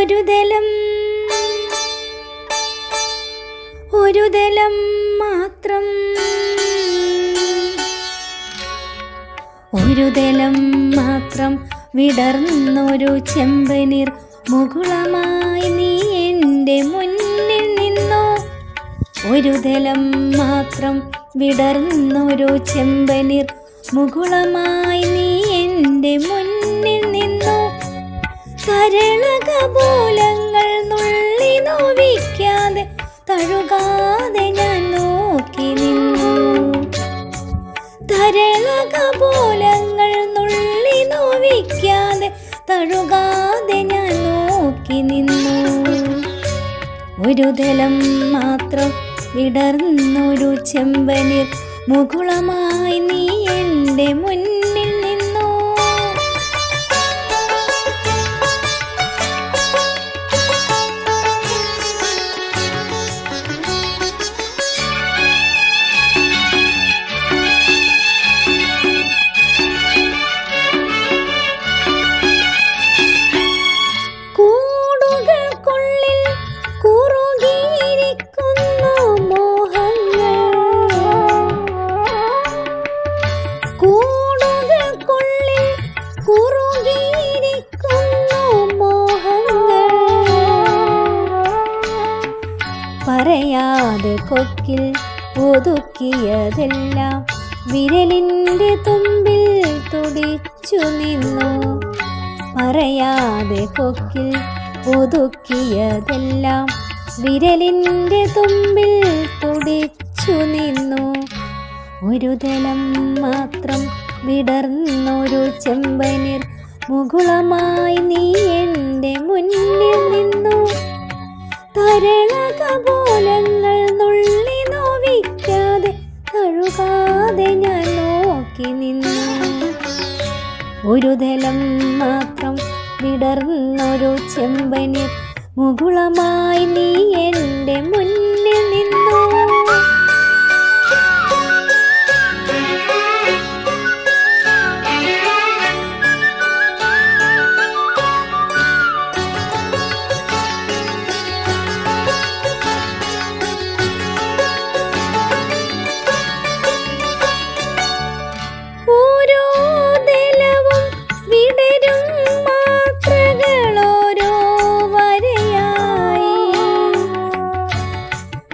ഒരു ദലം മാത്രം വിടർന്നൊരു ചെമ്പനീർ മുകുളമായി നീ എൻ്റെ മുന്നിൽ നിന്നു. ഒരു ദലം മാത്രം വിടർന്നൊരു ചെമ്പനീർ മുകുളമായി നീ എൻ്റെ മുന്നിൽ നിന്നു. കരളകപോലങ്ങൾ നുള്ളി നോവിക്കാതെ തഴുകാതെ ഞാൻ നോക്കി നിന്നു. കരളകപോലങ്ങൾ നുള്ളി നോവിക്കാതെ തഴുകാതെ ഞാൻ നോക്കി നിന്നു. ഒരു ദലം മാത്രം വിടർന്നൊരു ചെമ്പനീർ മുകുളമായി നീ എൻ്റെ മുന്നിൽ നിന്നു. കൂടുകൾക്കുള്ളിൽ കുറുകിയിരിക്കുന്നു മോഹങ്ങൾ. കൂടുകൾക്കുള്ളിൽ കുറുകിയിരിക്കുന്നു മോഹങ്ങൾ. പറയാതെ കൊക്കിൽ ഒതുക്കിയതെല്ലാം വിരലിൻ്റെ തുമ്പിൽ തുടിച്ചു നിന്നു. പറയാതെ കൊക്കിൽ ഒതുക്കിയതെല്ലാം വിരലിൻ്റെ തുമ്പിൽ തുടിച്ചു നിന്നു. ഒരു ദലം മാത്രം വിടർന്നൊരു ചെമ്പനീർ മുകുളമായി നീ എൻ്റെ മുന്നിൽ നിന്നു. കരളകപോലങ്ങൾ നുള്ളി നോവിക്കാതെ തഴുകാതെ ഞാൻ നോക്കി നിന്നു. ഒരു ദലം മാത്രം വിടർന്നൊരു ചെമ്പനീർ മുകുളമായി നീ എൻ്റെ മുന്നിൽ നിന്നു.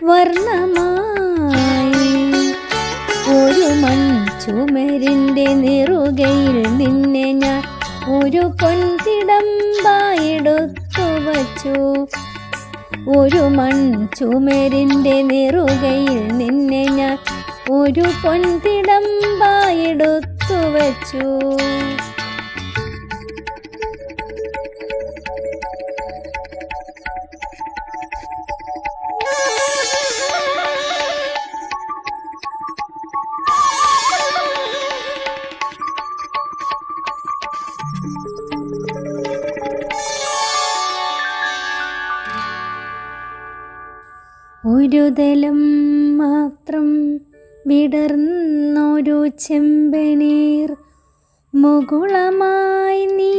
വർണ്ണമായി ഒരു മൺചുമരിൻ്റെ നെറുകയിൽ നിന്നെ ഞാൻ ഒരു പൊൻതിടമ്പായെടുത്തു വച്ചു. ഒരു മൺചുമരിൻ്റെ നെറുകയിൽ നിന്നെ ഞാൻ ഒരു പൊൻതിടമ്പായെടുത്തു വച്ചു. ഒരു ദലം മാത്രം വിടർന്നൊരു ചെമ്പനീർ മുകുളമായി നീ